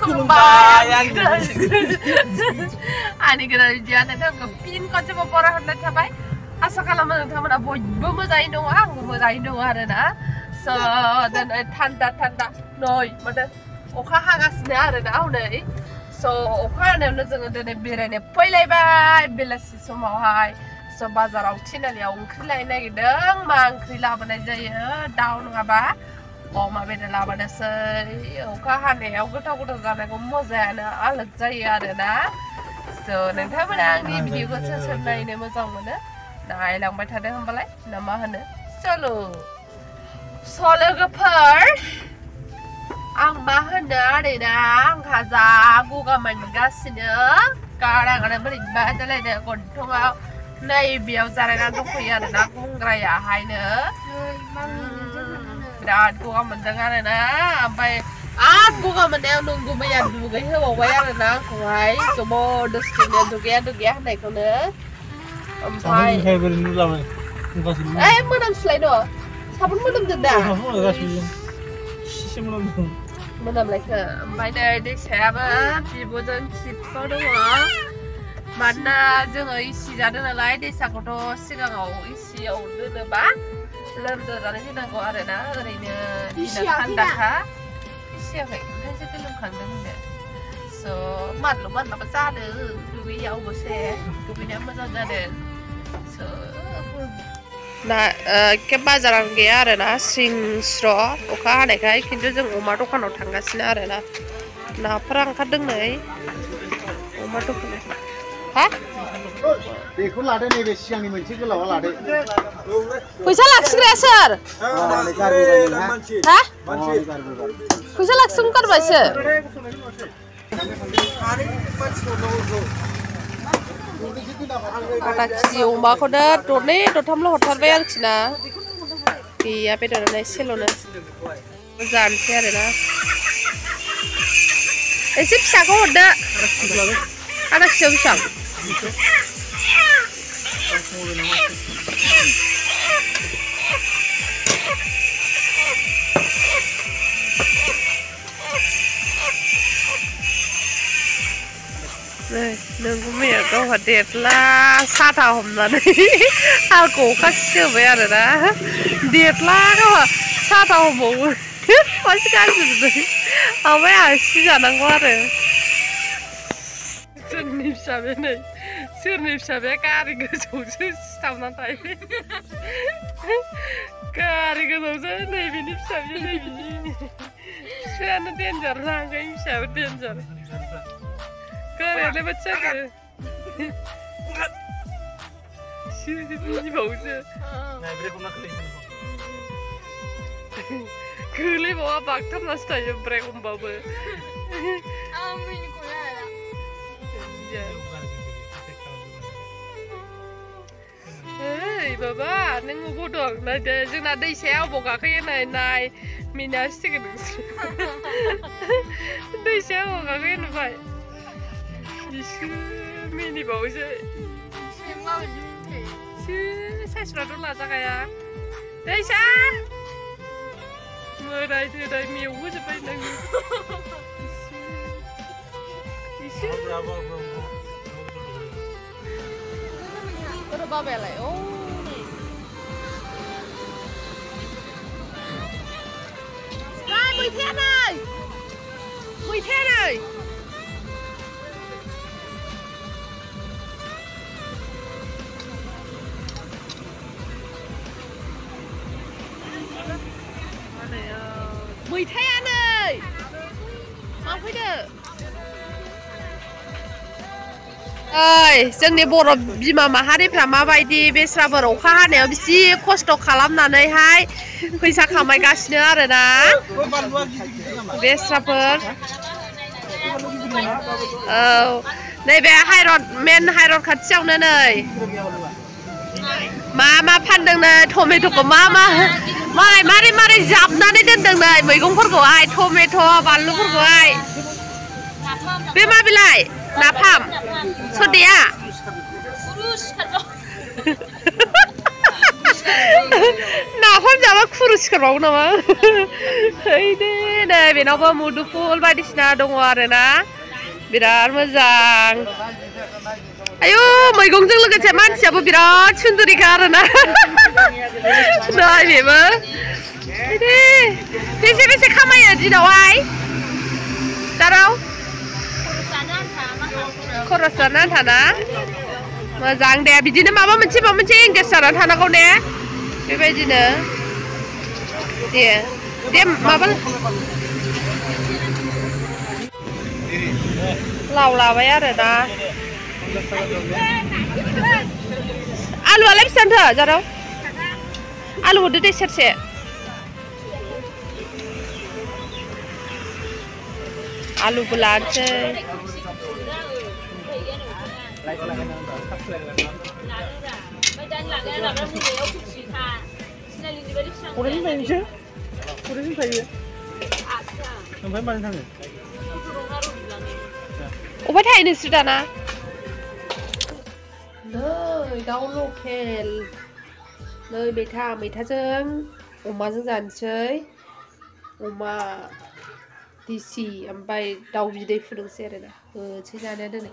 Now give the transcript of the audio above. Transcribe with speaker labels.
Speaker 1: kembali ani kira dia nanti kepin kau coba porah hendak capai asa kalau teman-teman boy mozain dong aku mozain dong ada na so dan tanda noi mana oka hagasnya ada na aku nih so oka nih jangan dan berani pelai belasi semua hai so bazar tina liau krilai lagi dong mang krilah mana jaya down ngapa Oma beda lama nasi, ukahan ya, aku tahu sana aku mau zana, alat jaya ada na, so nanti mana ni video aku sesuai ini macam mana, nah ilang macam ada hambalai, nama mana, solo gapar, ang mana ada na, ang kaza aku kaman gasnya, kadang ada beri baca lagi kontung aku, naik biar cara nanti kuya ada aku ngeraya hai na. Dan aku kan mendengar na, sampai aku kan mendengar nunggu bayar dulu gitu, mau bayar na, kuai, coba dustinnya dugia, naik kena, sampai.
Speaker 2: Saya beri dulu lah,
Speaker 1: Menang slide do, sabun menang tidak? Menang lagi, sampai dari siapa, ibu dan siapa doa, mana jangan isi jadi nilai desa kotor, sih kalau isi udah neba. Lembu dari sini aku ada na, dari ini kandak siapa? Nanti kita kandak ni. So, mat apa sahaja, duit yang besar, duit yang besar ada. So, nah, ke bazaran ke ada na, sing straw, oka ada kai, kita jeng umar tu kan orang kasih ada na, nah perang kadang ni, umar tu kan, hah?
Speaker 3: देखो लाडे नहीं बेची आनी मंची के लावा लाडे
Speaker 1: पैसा लाक्स रे सर हाँ पैसा लाक्स कर बाइसे kata kisi umba ko da torne totam lo hotar bayar cina iya pe dor na selo na jan se na esip sa ko da ada sel nunggu mie kau hadir lah sata homna nih aku kasih bayar dah diet lah kau sata homo masih kasih tuh apa ya sih jangan kuare sernip sabe nih sernip sabe kari kesusu sama tay kari kesusu nih binip sabe nih bini siapa danger lah kayak siapa danger Kare le baca ke? Sini bau je.
Speaker 2: Nah, beri aku nak kelih.
Speaker 1: Kelih bawa bakter nasta je beri aku bawa.
Speaker 4: Amin kulah.
Speaker 1: Hei, bapa, neng ubu dong. Nada, jeng nada isya boga kaya nai minas sih kan? Nada isya boga kaya nai. Mini bau je. Saya sudah dulu lah saya. Desa. Merai tu dah miu je pai nang. Isi. Kau bawa belai. Oh. Rai, mui thiên ơi. Mui thiên ơi. Mùi thế anh ơi mau phải được ơi जोंनि बर' बिमा माहारिफ्रा माबायदि बेस्राफोर अखा हानायाव बिसि खस्थ' खालामनानैहाय फैसा खामायगासिनो आरोना बेस्राफोर औ नैबे हाइरड मेन हाइरड खाथियावनो नै मा फानदों नै टमेट'खौ मा मारै जाबनानै दोनदों नै मैगंफोरखौहाय टमेट' बानलुफोरखौहाय बे मा बिलाइ नाफाम सदिया नाफाम जाबा खुरु सिखारबावो नामा ओइ दे नै बेनावबो मुदुफुल बायदिसिना दङ आरोना बिराद मोजां आयु मैगंजों लोगोसे मानसियाबो बिराद सुन्दरिखा आरोना नै बेबो दे बेसे खामायो दिनावहाय दाराव खरस जानो आन्थाना मोजां दे बिदिनो माबा मोनसे एंगेज जानानै थानांगौ ने बेबायदिनो दे माबा लाव लाबाय आरोना आलुआलाय बेसेबांथो जाराव आलु हरदो दे सेरसे आलुबो लानोसै
Speaker 2: Kurang tayo. Sampai mana sana?
Speaker 1: अबे थायो नोंसोर दाना नै दाउ लकेल नै मैथाजों अमाजों जानोसै अमा दिसि ओमफ्राय दाउ बिदै फुदुंसै आरोना होसै जानाया दिनै